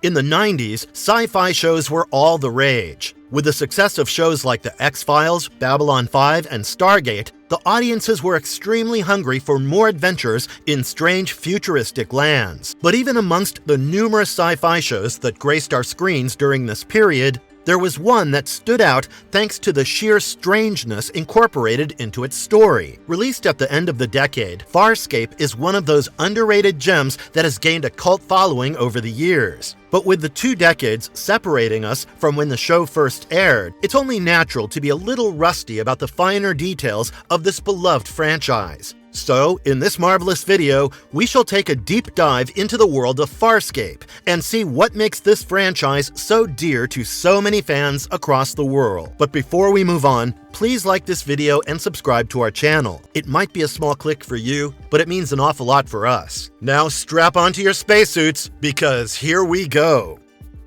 In the 90s, sci-fi shows were all the rage. With the success of shows like The X-Files, Babylon 5, and Stargate, the audiences were extremely hungry for more adventures in strange futuristic lands. But even amongst the numerous sci-fi shows that graced our screens during this period, there was one that stood out thanks to the sheer strangeness incorporated into its story. Released at the end of the decade, Farscape is one of those underrated gems that has gained a cult following over the years. But with the 2 decades separating us from when the show first aired, it's only natural to be a little rusty about the finer details of this beloved franchise. So, in this marvelous video, we shall take a deep dive into the world of Farscape and see what makes this franchise so dear to so many fans across the world. But before we move on, please like this video and subscribe to our channel. It might be a small click for you, but it means an awful lot for us. Now strap onto your spacesuits, because here we go.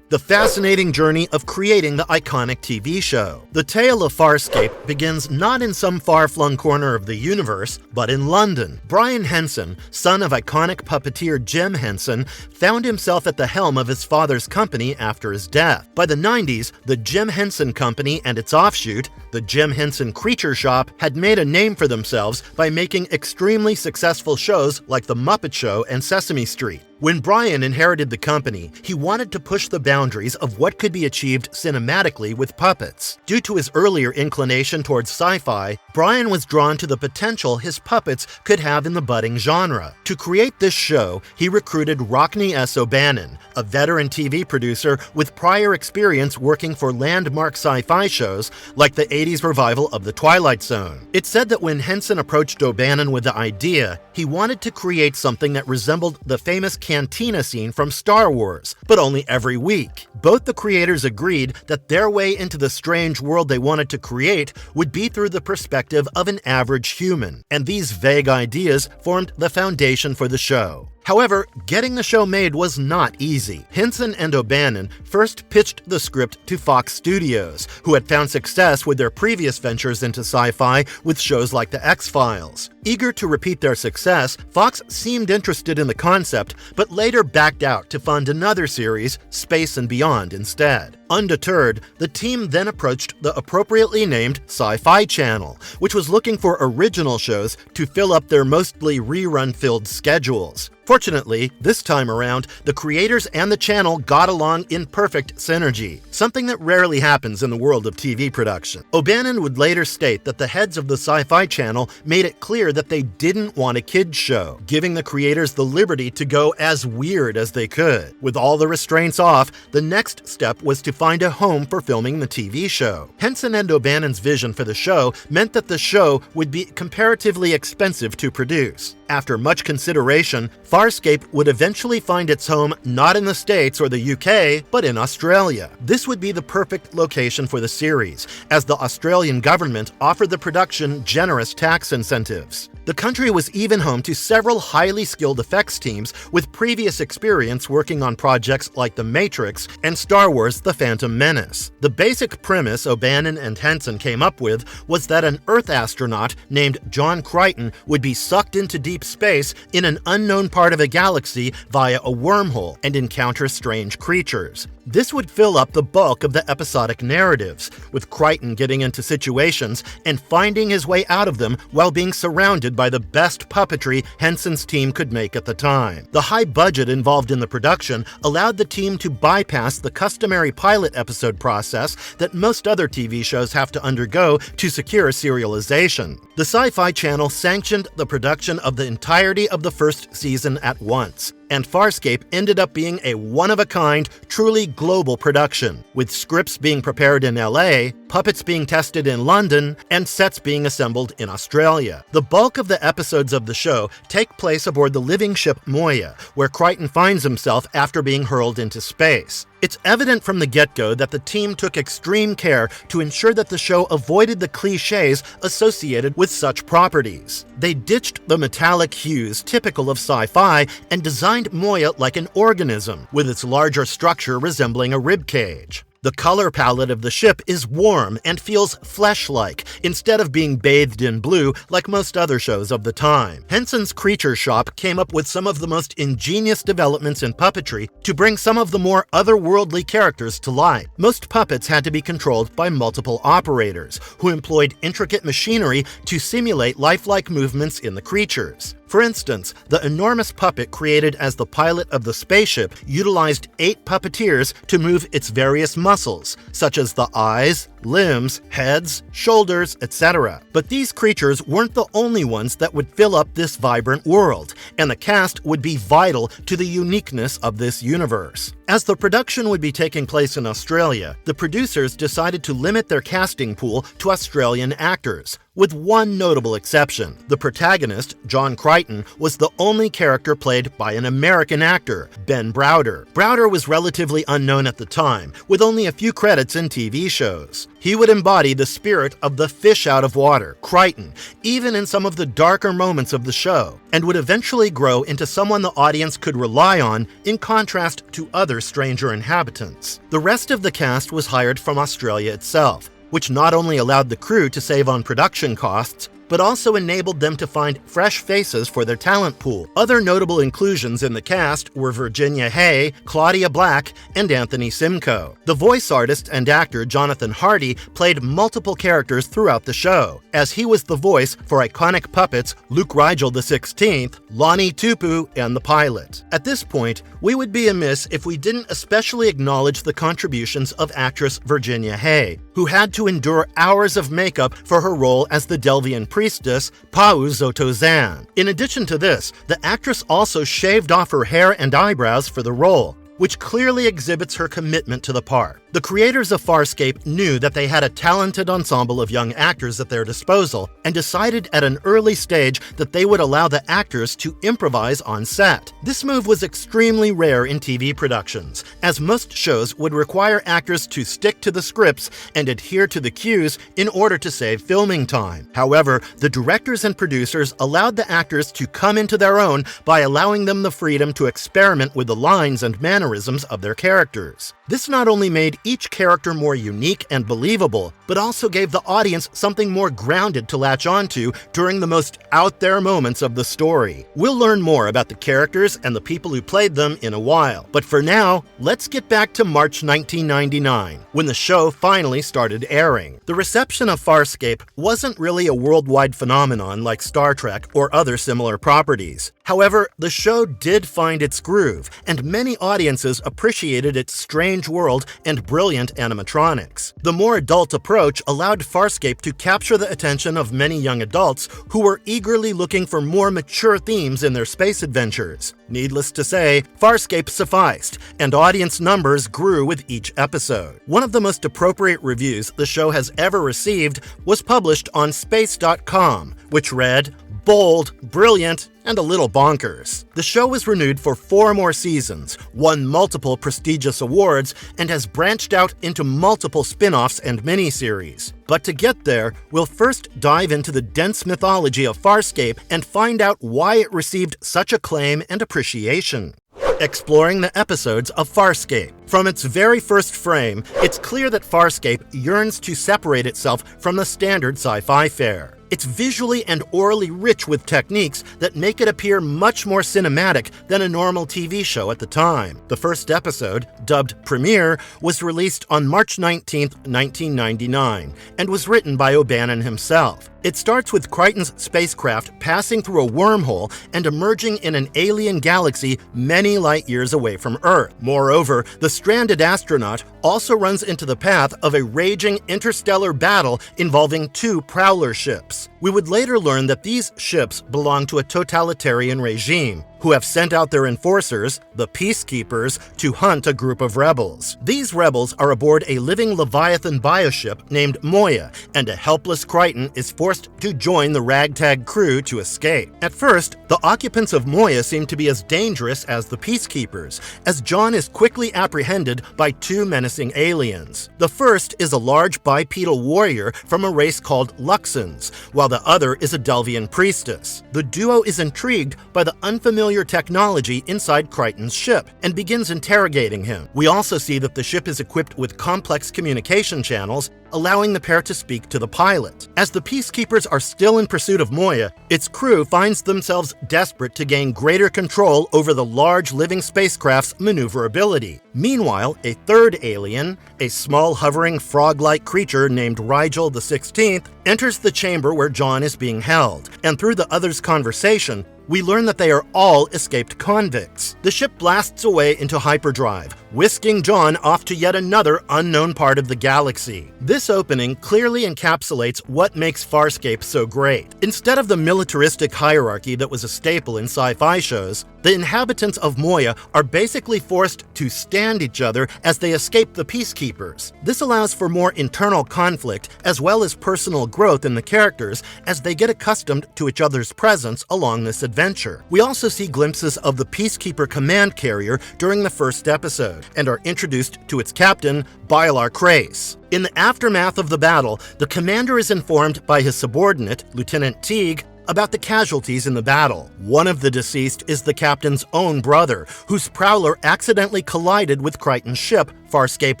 The fascinating journey of creating the iconic TV show. The tale of Farscape begins not in some far-flung corner of the universe, but in London. Brian Henson, son of iconic puppeteer Jim Henson, found himself at the helm of his father's company after his death. By the 90s, the Jim Henson Company and its offshoot, the Jim Henson Creature Shop, had made a name for themselves by making extremely successful shows like The Muppet Show and Sesame Street. When Brian inherited the company, he wanted to push the boundaries of what could be achieved cinematically with puppets. Due to his earlier inclination towards sci-fi, Brian was drawn to the potential his puppets could have in the budding genre. To create this show, he recruited Rockne S. O'Bannon, a veteran TV producer with prior experience working for landmark sci-fi shows like the 80s revival of The Twilight Zone. It's said that when Henson approached O'Bannon with the idea, he wanted to create something that resembled the famous cantina scene from Star Wars, but only every week. Both the creators agreed that their way into the strange world they wanted to create would be through the perspective of an average human, and these vague ideas formed the foundation for the show. However, getting the show made was not easy. Henson and O'Bannon first pitched the script to Fox Studios, who had found success with their previous ventures into sci-fi with shows like The X-Files. Eager to repeat their success, Fox seemed interested in the concept, but later backed out to fund another series, Space and Beyond, instead. Undeterred, the team then approached the appropriately named Sci-Fi Channel, which was looking for original shows to fill up their mostly rerun-filled schedules. Fortunately, this time around, the creators and the channel got along in perfect synergy, something that rarely happens in the world of TV production. O'Bannon would later state that the heads of the Sci-Fi Channel made it clear that they didn't want a kids show, giving the creators the liberty to go as weird as they could. With all the restraints off, the next step was to find a home for filming the TV show. Henson and O'Bannon's vision for the show meant that the show would be comparatively expensive to produce. After much consideration, Farscape would eventually find its home not in the States or the UK, but in Australia. This would be the perfect location for the series, as the Australian government offered the production generous tax incentives. The country was even home to several highly skilled effects teams with previous experience working on projects like The Matrix and Star Wars: The Phantom Menace. The basic premise O'Bannon and Henson came up with was that an Earth astronaut named John Crichton would be sucked into deep space in an unknown part of a galaxy via a wormhole and encounter strange creatures. This would fill up the bulk of the episodic narratives, with Crichton getting into situations and finding his way out of them while being surrounded by the best puppetry Henson's team could make at the time. The high budget involved in the production allowed the team to bypass the customary pilot episode process that most other TV shows have to undergo to secure serialization. The Sci-Fi Channel sanctioned the production of the entirety of the first season at once, and Farscape ended up being a one-of-a-kind, truly global production, with scripts being prepared in LA, puppets being tested in London, and sets being assembled in Australia. The bulk of the episodes of the show take place aboard the living ship Moya, where Crichton finds himself after being hurled into space. It's evident from the get-go that the team took extreme care to ensure that the show avoided the cliches associated with such properties. They ditched the metallic hues typical of sci-fi and designed Moya like an organism, with its larger structure resembling a rib cage. The color palette of the ship is warm and feels flesh-like, instead of being bathed in blue like most other shows of the time. Henson's Creature Shop came up with some of the most ingenious developments in puppetry to bring some of the more otherworldly characters to life. Most puppets had to be controlled by multiple operators, who employed intricate machinery to simulate lifelike movements in the creatures. For instance, the enormous puppet created as the pilot of the Spaceship utilized 8 puppeteers to move its various muscles, such as the eyes, limbs, heads, shoulders, etc. But these creatures weren't the only ones that would fill up this vibrant world, and the cast would be vital to the uniqueness of this universe. As the production would be taking place in Australia, the producers decided to limit their casting pool to Australian actors, with one notable exception. The protagonist, John Crichton, was the only character played by an American actor, Ben Browder. Browder was relatively unknown at the time, with only a few credits in TV shows. He would embody the spirit of the fish out of water, Crichton, even in some of the darker moments of the show, and would eventually grow into someone the audience could rely on in contrast to other stranger inhabitants. The rest of the cast was hired from Australia itself, which not only allowed the crew to save on production costs, but also enabled them to find fresh faces for their talent pool. Other notable inclusions in the cast were Virginia Hay, Claudia Black, and Anthony Simcoe. The voice artist and actor Jonathan Hardy played multiple characters throughout the show, as he was the voice for iconic puppets Luke Rigel XVI, Lonnie Tupu, and the pilot. At this point, we would be amiss if we didn't especially acknowledge the contributions of actress Virginia Hay, who had to endure hours of makeup for her role as the Delvian priestess Pau Zotozan. In addition to this, the actress also shaved off her hair and eyebrows for the role, which clearly exhibits her commitment to the part. The creators of Farscape knew that they had a talented ensemble of young actors at their disposal and decided at an early stage that they would allow the actors to improvise on set. This move was extremely rare in TV productions, as most shows would require actors to stick to the scripts and adhere to the cues in order to save filming time. However, the directors and producers allowed the actors to come into their own by allowing them the freedom to experiment with the lines and mannerisms of their characters. This not only made each character more unique and believable, but also gave the audience something more grounded to latch onto during the most out-there moments of the story. We'll learn more about the characters and the people who played them in a while, but for now, let's get back to March 1999, when the show finally started airing. The reception of Farscape wasn't really a worldwide phenomenon like Star Trek or other similar properties. However, the show did find its groove, and many audiences appreciated its strange world and brilliant animatronics. The more adult approach allowed Farscape to capture the attention of many young adults who were eagerly looking for more mature themes in their space adventures. Needless to say, Farscape sufficed, and audience numbers grew with each episode. One of the most appropriate reviews the show has ever received was published on space.com, which read, "Bold, brilliant, and a little bonkers." The show was renewed for 4 more seasons, won multiple prestigious awards, and has branched out into multiple spin-offs and miniseries. But to get there, we'll first dive into the dense mythology of Farscape and find out why it received such acclaim and appreciation. Exploring the episodes of Farscape. From its very first frame, it's clear that Farscape yearns to separate itself from the standard sci-fi fare. It's visually and orally rich with techniques that make it appear much more cinematic than a normal TV show at the time. The first episode, dubbed Premiere, was released on March 19, 1999, and was written by O'Bannon himself. It starts with Crichton's spacecraft passing through a wormhole and emerging in an alien galaxy many light years away from Earth. Moreover, the stranded astronaut also runs into the path of a raging interstellar battle involving 2 prowler ships. We would later learn that these ships belong to a totalitarian regime, who have sent out their enforcers, the peacekeepers, to hunt a group of rebels. These rebels are aboard a living Leviathan bioship named Moya, and a helpless Crichton is forced to join the ragtag crew to escape. At first, the occupants of Moya seem to be as dangerous as the peacekeepers, as John is quickly apprehended by 2 menacing aliens. The first is a large bipedal warrior from a race called Luxans, while the other is a Delvian priestess. The duo is intrigued by the unfamiliar technology inside Crichton's ship and begins interrogating him. We also see that the ship is equipped with complex communication channels, allowing the pair to speak to the pilot. As the peacekeepers are still in pursuit of Moya, its crew finds themselves desperate to gain greater control over the large living spacecraft's maneuverability. Meanwhile, a third alien, a small hovering frog-like creature named Rigel the 16th, enters the chamber where John is being held, and through the others' conversation, we learn that they are all escaped convicts. The ship blasts away into hyperdrive, whisking John off to yet another unknown part of the galaxy. This opening clearly encapsulates what makes Farscape so great. Instead of the militaristic hierarchy that was a staple in sci-fi shows, the inhabitants of Moya are basically forced to stand each other as they escape the peacekeepers. This allows for more internal conflict as well as personal growth in the characters as they get accustomed to each other's presence along this adventure. We also see glimpses of the peacekeeper command carrier during the first episode and are introduced to its captain, Bylar Crace. In the aftermath of the battle, the commander is informed by his subordinate, Lieutenant Teague, about the casualties in the battle. One of the deceased is the captain's own brother, whose prowler accidentally collided with Crichton's ship, Farscape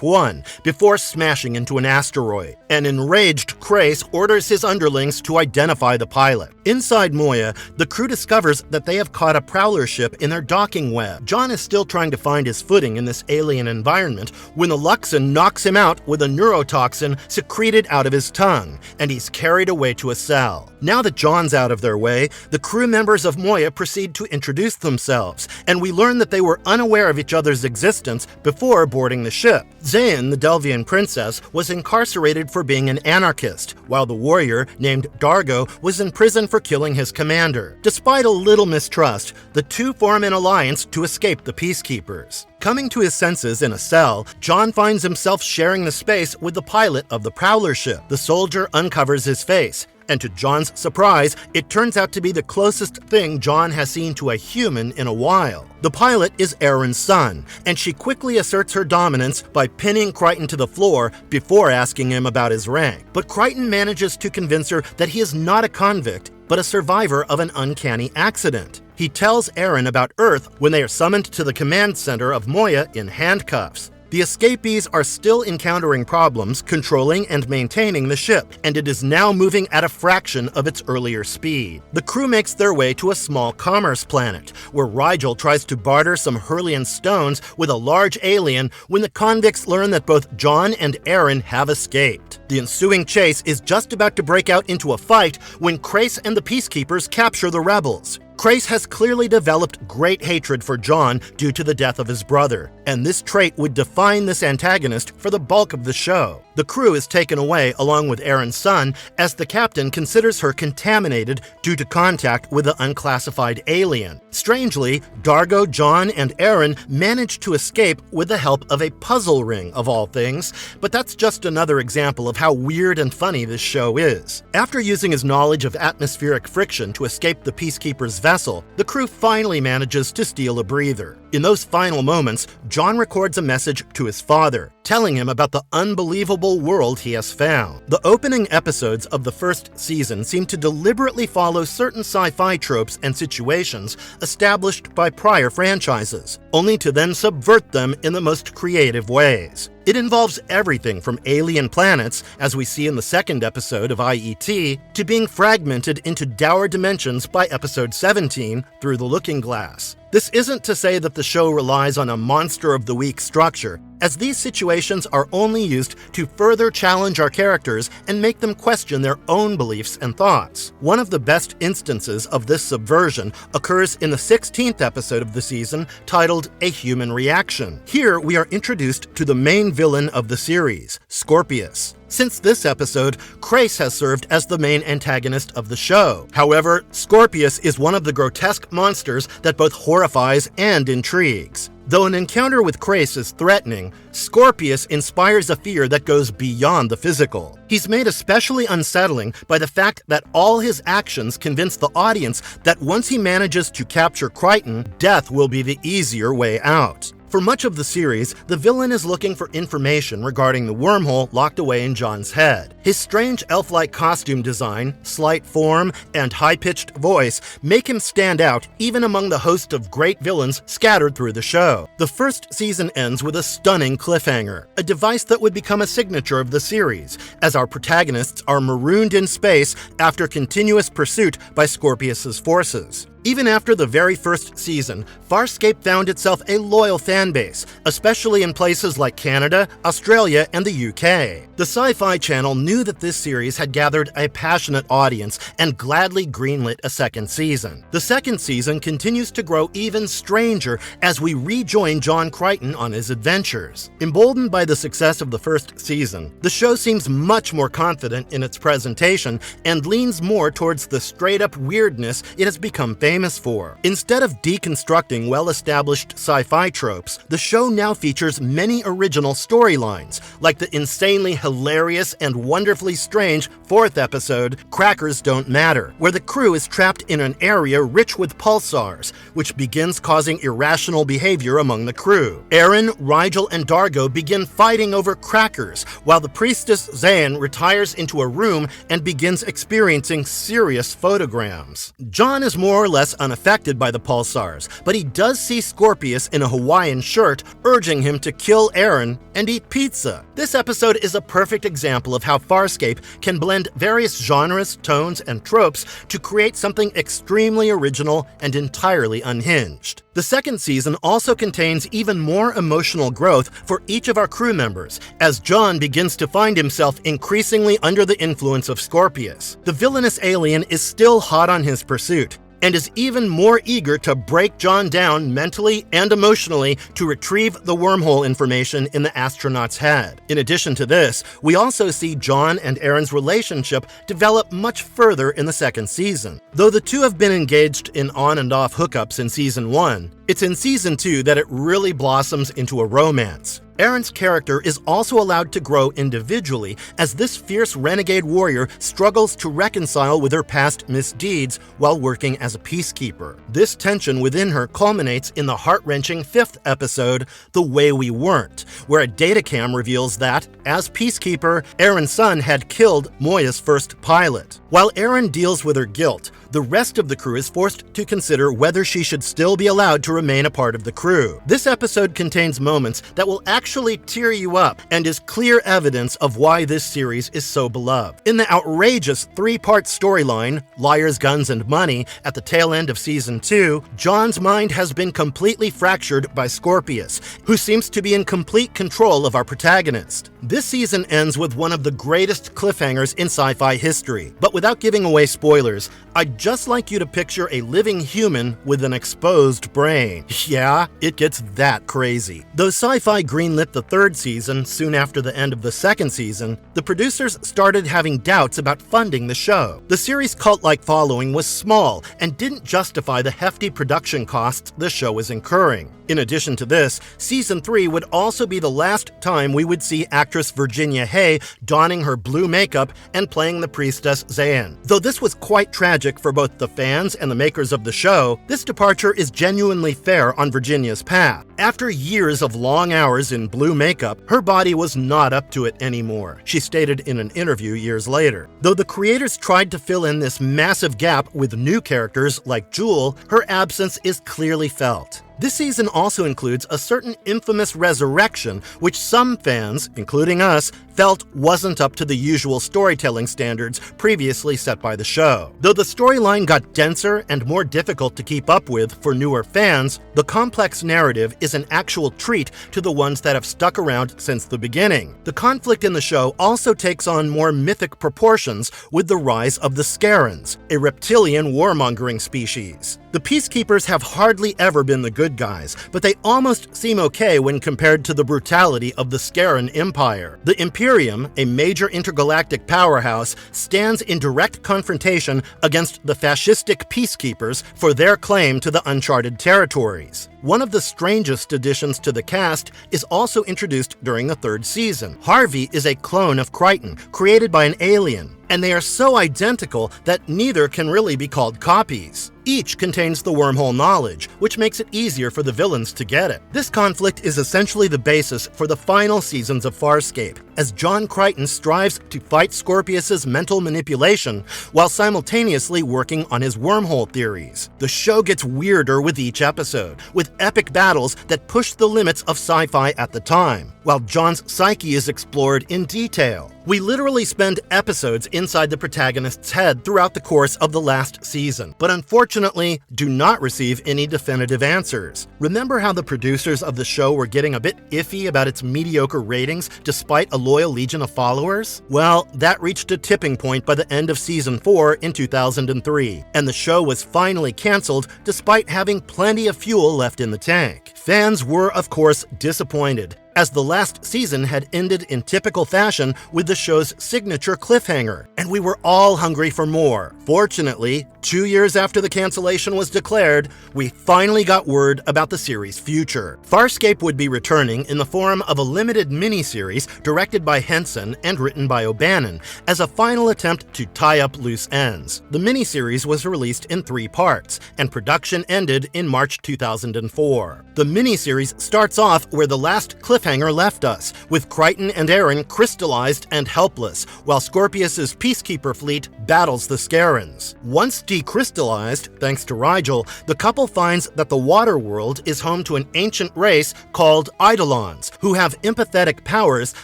1, before smashing into an asteroid. An enraged Crace orders his underlings to identify the pilot. Inside Moya, the crew discovers that they have caught a prowler ship in their docking web. John is still trying to find his footing in this alien environment when the Luxon knocks him out with a neurotoxin secreted out of his tongue, and he's carried away to a cell. Now that John's out of their way, the crew members of Moya proceed to introduce themselves, and we learn that they were unaware of each other's existence before boarding the ship. Zayn, the Delvian princess, was incarcerated for being an anarchist, while the warrior, named Dargo, was in prison for killing his commander. Despite a little mistrust, the two form an alliance to escape the peacekeepers. Coming to his senses in a cell, John finds himself sharing the space with the pilot of the prowler ship. The soldier uncovers his face, and to John's surprise, it turns out to be the closest thing John has seen to a human in a while. The pilot is Erin's son, and she quickly asserts her dominance by pinning Crichton to the floor before asking him about his rank. But Crichton manages to convince her that he is not a convict, but a survivor of an uncanny accident. He tells Erin about Earth when they are summoned to the command center of Moya in handcuffs. The escapees are still encountering problems controlling and maintaining the ship, and it is now moving at a fraction of its earlier speed. The crew makes their way to a small commerce planet, where Rigel tries to barter some Hurlian stones with a large alien when the convicts learn that both John and Erin have escaped. The ensuing chase is just about to break out into a fight when Crace and the peacekeepers capture the rebels. Crace has clearly developed great hatred for John due to the death of his brother, and this trait would define this antagonist for the bulk of the show. The crew is taken away along with Erin's son as the captain considers her contaminated due to contact with the unclassified alien. Strangely, Dargo, John, and Erin manage to escape with the help of a puzzle ring, of all things, but that's just another example of how weird and funny this show is. After using his knowledge of atmospheric friction to escape the peacekeepers' vessel, the crew finally manages to steal a breather. In those final moments, John records a message to his father, telling him about the unbelievable world he has found. The opening episodes of the first season seem to deliberately follow certain sci-fi tropes and situations established by prior franchises, only to then subvert them in the most creative ways. It involves everything from alien planets, as we see in the second episode of IET, to being fragmented into dour dimensions by episode 17, Through the Looking Glass. This isn't to say that the show relies on a monster of the week structure, as these situations are only used to further challenge our characters and make them question their own beliefs and thoughts. One of the best instances of this subversion occurs in the 16th episode of the season, titled A Human Reaction. Here we are introduced to the main villain of the series, Scorpius. Since this episode, Crace has served as the main antagonist of the show. However, Scorpius is one of the grotesque monsters that both horrifies and intrigues. Though an encounter with Crace is threatening, Scorpius inspires a fear that goes beyond the physical. He's made especially unsettling by the fact that all his actions convince the audience that once he manages to capture Crichton, death will be the easier way out. For much of the series, the villain is looking for information regarding the wormhole locked away in John's head. His strange elf-like costume design, slight form, and high-pitched voice make him stand out even among the host of great villains scattered through the show. The first season ends with a stunning cliffhanger, a device that would become a signature of the series, as our protagonists are marooned in space after continuous pursuit by Scorpius's forces. Even after the very first season, Farscape found itself a loyal fan base, especially in places like Canada, Australia, and the UK. The Sci-Fi Channel knew that this series had gathered a passionate audience and gladly greenlit a second season. The second season continues to grow even stranger as we rejoin John Crichton on his adventures. Emboldened by the success of the first season, the show seems much more confident in its presentation and leans more towards the straight-up weirdness it has become famous for. Instead of deconstructing well-established sci-fi tropes, the show now features many original storylines, like the insanely hilarious and wonderfully strange fourth episode, Crackers Don't Matter, where the crew is trapped in an area rich with pulsars, which begins causing irrational behavior among the crew. Aaron, Rigel, and Dargo begin fighting over crackers, while the priestess Zayn retires into a room and begins experiencing serious photograms. John is more or less unaffected by the pulsars, but he does see Scorpius in a Hawaiian shirt urging him to kill Aaron and eat pizza. This episode is a perfect example of how Farscape can blend various genres, tones, and tropes to create something extremely original and entirely unhinged. The second season also contains even more emotional growth for each of our crew members, as John begins to find himself increasingly under the influence of Scorpius. The villainous alien is still hot on his pursuit, and is even more eager to break John down mentally and emotionally to retrieve the wormhole information in the astronaut's head. In addition to this, we also see John and Aaron's relationship develop much further in the second season. Though the two have been engaged in on and off hookups in season 1, it's in season 2 that it really blossoms into a romance. Aaron's character is also allowed to grow individually as this fierce renegade warrior struggles to reconcile with her past misdeeds while working as a peacekeeper. This tension within her culminates in the heart-wrenching 5th episode, The Way We Weren't, where a datacam reveals that, as peacekeeper, Aaron's son had killed Moya's first pilot. While Aaron deals with her guilt, the rest of the crew is forced to consider whether she should still be allowed to remain a part of the crew. This episode contains moments that will actually tear you up and is clear evidence of why this series is so beloved. In the outrageous 3-part storyline, Liars, Guns, and Money, at the tail end of season 2, John's mind has been completely fractured by Scorpius, who seems to be in complete control of our protagonist. This season ends with one of the greatest cliffhangers in sci-fi history, but without giving away spoilers, I'd just like you to picture a living human with an exposed brain. Yeah, it gets that crazy. Though Sci-Fi greenlit the 3rd season soon after the end of the 2nd season, the producers started having doubts about funding the show. The series' cult-like following was small and didn't justify the hefty production costs the show was incurring. In addition to this, season 3 would also be the last time we would see actress Virginia Hay donning her blue makeup and playing the priestess Zayn. Though this was quite tragic for both the fans and the makers of the show, this departure is genuinely fair on Virginia's path. After years of long hours in blue makeup, her body was not up to it anymore, she stated in an interview years later. Though the creators tried to fill in this massive gap with new characters like Jewel, her absence is clearly felt. This season also includes a certain infamous resurrection, which some fans, including us, felt wasn't up to the usual storytelling standards previously set by the show. Though the storyline got denser and more difficult to keep up with for newer fans, the complex narrative is an actual treat to the ones that have stuck around since the beginning. The conflict in the show also takes on more mythic proportions with the rise of the Scarans, a reptilian warmongering species. The peacekeepers have hardly ever been the good guys, but they almost seem okay when compared to the brutality of the Scaran Empire. The Imperium, a major intergalactic powerhouse, stands in direct confrontation against the fascistic peacekeepers for their claim to the uncharted territories. One of the strangest additions to the cast is also introduced during the third season. Harvey is a clone of Crichton, created by an alien, and they are so identical that neither can really be called copies. Each contains the wormhole knowledge, which makes it easier for the villains to get it. This conflict is essentially the basis for the final seasons of Farscape, as John Crichton strives to fight Scorpius's mental manipulation while simultaneously working on his wormhole theories. The show gets weirder with each episode, with epic battles that push the limits of sci-fi at the time, while John's psyche is explored in detail. We literally spend episodes inside the protagonist's head throughout the course of the last season, but unfortunately do not receive any definitive answers. Remember how the producers of the show were getting a bit iffy about its mediocre ratings despite a loyal legion of followers? Well, that reached a tipping point by the end of season 4 in 2003, and the show was finally canceled despite having plenty of fuel left in the tank. Fans were, of course, disappointed, as the last season had ended in typical fashion with the show's signature cliffhanger, and we were all hungry for more. Fortunately, 2 years after the cancellation was declared, we finally got word about the series' future. Farscape would be returning in the form of a limited miniseries directed by Henson and written by O'Bannon, as a final attempt to tie up loose ends. The miniseries was released in 3 parts, and production ended in March 2004. The miniseries starts off where the last cliffhanger left us, with Crichton and Aaron crystallized and helpless, while Scorpius's peacekeeper fleet battles the Scarans. Once decrystallized, thanks to Rigel, the couple finds that the water world is home to an ancient race called Eidolons, who have empathetic powers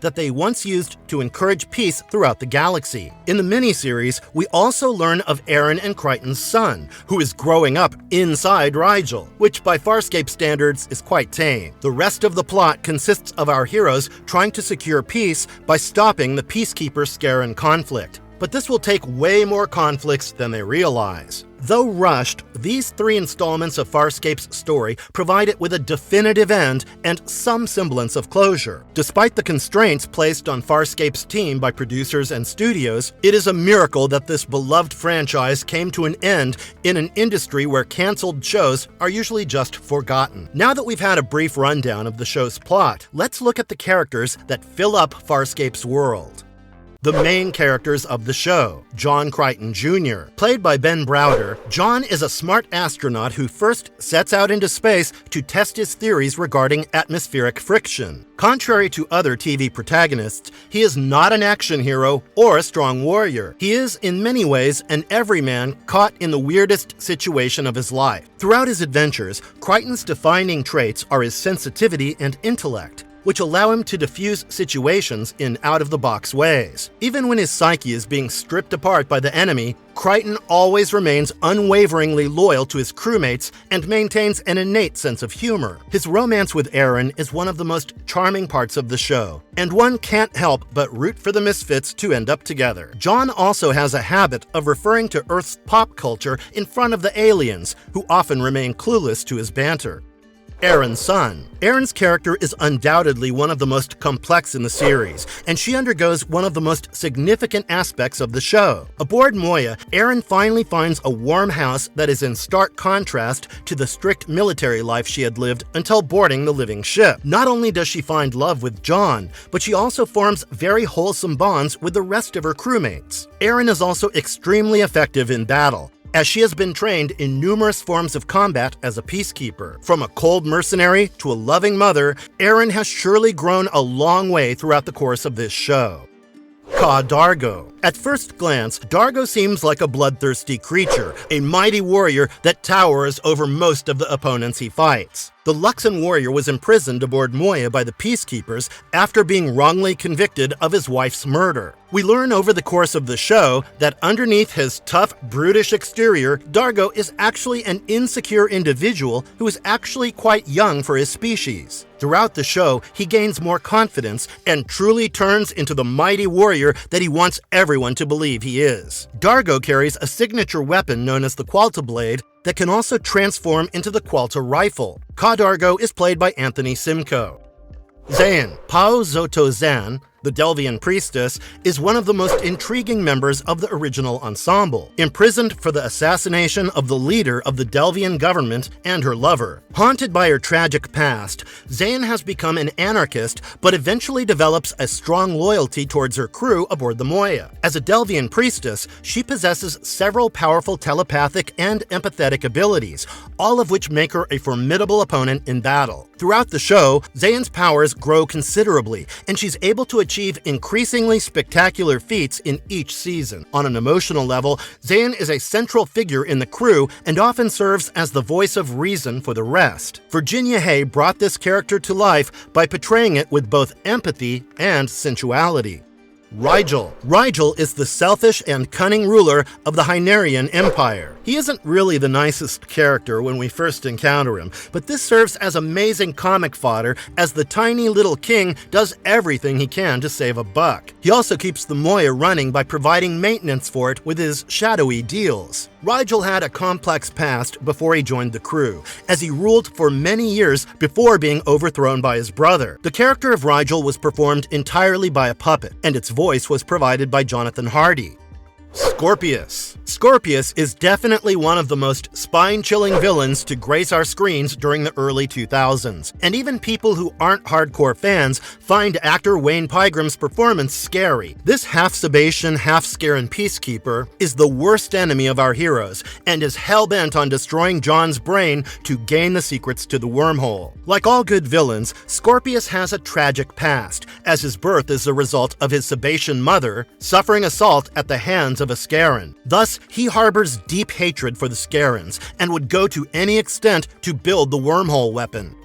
that they once used to encourage peace throughout the galaxy. In the miniseries, we also learn of Aaron and Crichton's son, who is growing up inside Rigel, which by Farscape standards is quite tame. The rest of the plot consists of our heroes trying to secure peace by stopping the peacekeeper-Scaran conflict. But this will take way more conflicts than they realize. Though rushed, these 3 installments of Farscape's story provide it with a definitive end and some semblance of closure. Despite the constraints placed on Farscape's team by producers and studios, it is a miracle that this beloved franchise came to an end in an industry where canceled shows are usually just forgotten. Now that we've had a brief rundown of the show's plot, let's look at the characters that fill up Farscape's world. The main characters of the show. John Crichton Jr. Played by Ben Browder, John is a smart astronaut who first sets out into space to test his theories regarding atmospheric friction. Contrary to other TV protagonists, he is not an action hero or a strong warrior. He is, in many ways, an everyman caught in the weirdest situation of his life. Throughout his adventures, Crichton's defining traits are his sensitivity and intellect, which allow him to diffuse situations in out-of-the-box ways. Even when his psyche is being stripped apart by the enemy, Crichton always remains unwaveringly loyal to his crewmates and maintains an innate sense of humor. His romance with Aaron is one of the most charming parts of the show, and one can't help but root for the misfits to end up together. John also has a habit of referring to Earth's pop culture in front of the aliens, who often remain clueless to his banter. Aaron's son. Aaron's character is undoubtedly one of the most complex in the series, and she undergoes one of the most significant aspects of the show. Aboard Moya, Aaron finally finds a warm house that is in stark contrast to the strict military life she had lived until boarding the living ship. Not only does she find love with John, but she also forms very wholesome bonds with the rest of her crewmates. Aaron is also extremely effective in battle, as she has been trained in numerous forms of combat as a peacekeeper. From a cold mercenary to a loving mother, Aaron has surely grown a long way throughout the course of this show. Ka Dargo. At first glance, Dargo seems like a bloodthirsty creature, a mighty warrior that towers over most of the opponents he fights. The Luxon warrior was imprisoned aboard Moya by the peacekeepers after being wrongly convicted of his wife's murder. We learn over the course of the show that underneath his tough, brutish exterior, Dargo is actually an insecure individual who is actually quite young for his species. Throughout the show, he gains more confidence and truly turns into the mighty warrior that he wants everyone to believe he is. Dargo carries a signature weapon known as the Qualta Blade that can also transform into the Qualta Rifle. Ka Dargo is played by Anthony Simcoe. Zan, Pao Zoto Zan, The Delvian priestess is one of the most intriguing members of the original ensemble, imprisoned for the assassination of the leader of the Delvian government and her lover. Haunted by her tragic past, Zayn has become an anarchist, but eventually develops a strong loyalty towards her crew aboard the Moya. As a Delvian priestess, she possesses several powerful telepathic and empathetic abilities, all of which make her a formidable opponent in battle. Throughout the show, Zayn's powers grow considerably, and she's able to achieve increasingly spectacular feats in each season. On an emotional level, Zayn is a central figure in the crew and often serves as the voice of reason for the rest. Virginia Hay brought this character to life by portraying it with both empathy and sensuality. Rigel. Rigel is the selfish and cunning ruler of the Hynerian Empire. He isn't really the nicest character when we first encounter him, but this serves as amazing comic fodder as the tiny little king does everything he can to save a buck. He also keeps the Moya running by providing maintenance for it with his shadowy deals. Rigel had a complex past before he joined the crew, as he ruled for many years before being overthrown by his brother. The character of Rigel was performed entirely by a puppet, and its voice was provided by Jonathan Hardy. Scorpius. Scorpius is definitely one of the most spine-chilling villains to grace our screens during the early 2000s, and even people who aren't hardcore fans find actor Wayne Pygram's performance scary. This half-Sebastian, half-Scaran peacekeeper is the worst enemy of our heroes, and is hell-bent on destroying John's brain to gain the secrets to the wormhole. Like all good villains, Scorpius has a tragic past, as his birth is the result of his Sebastian mother suffering assault at the hands of a Scaran. Thus, he harbors deep hatred for the Scarans and would go to any extent to build the wormhole weapon.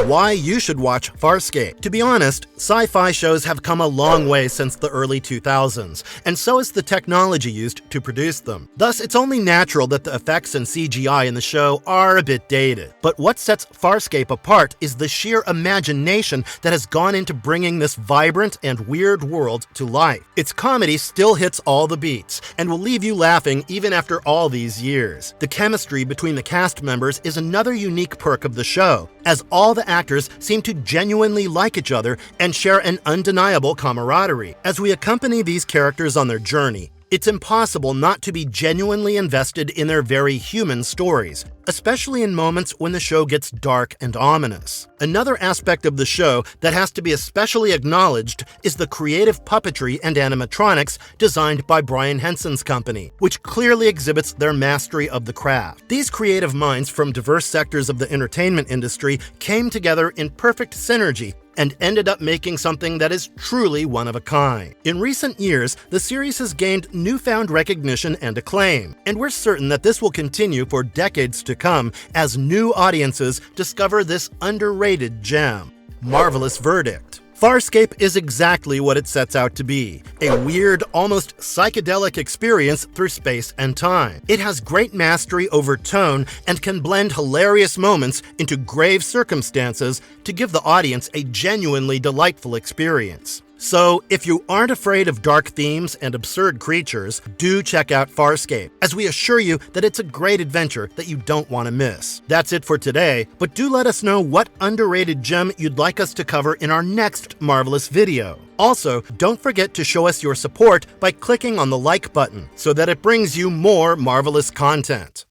Why you should watch Farscape. To be honest, sci-fi shows have come a long way since the early 2000s, and so is the technology used to produce them. Thus, it's only natural that the effects and CGI in the show are a bit dated. But what sets Farscape apart is the sheer imagination that has gone into bringing this vibrant and weird world to life. Its comedy still hits all the beats, and will leave you laughing even after all these years. The chemistry between the cast members is another unique perk of the show, as all the actors seem to genuinely like each other and share an undeniable camaraderie. As we accompany these characters on their journey, it's impossible not to be genuinely invested in their very human stories, especially in moments when the show gets dark and ominous. Another aspect of the show that has to be especially acknowledged is the creative puppetry and animatronics designed by Brian Henson's company, which clearly exhibits their mastery of the craft. These creative minds from diverse sectors of the entertainment industry came together in perfect synergy and ended up making something that is truly one of a kind. In recent years, the series has gained newfound recognition and acclaim, and we're certain that this will continue for decades to come as new audiences discover this underrated gem. Marvelous verdict. Farscape is exactly what it sets out to be, a weird, almost psychedelic experience through space and time. It has great mastery over tone and can blend hilarious moments into grave circumstances to give the audience a genuinely delightful experience. So, if you aren't afraid of dark themes and absurd creatures, do check out Farscape, as we assure you that it's a great adventure that you don't want to miss. That's it for today, but do let us know what underrated gem you'd like us to cover in our next Marvelous video. Also, don't forget to show us your support by clicking on the like button so that it brings you more Marvelous content.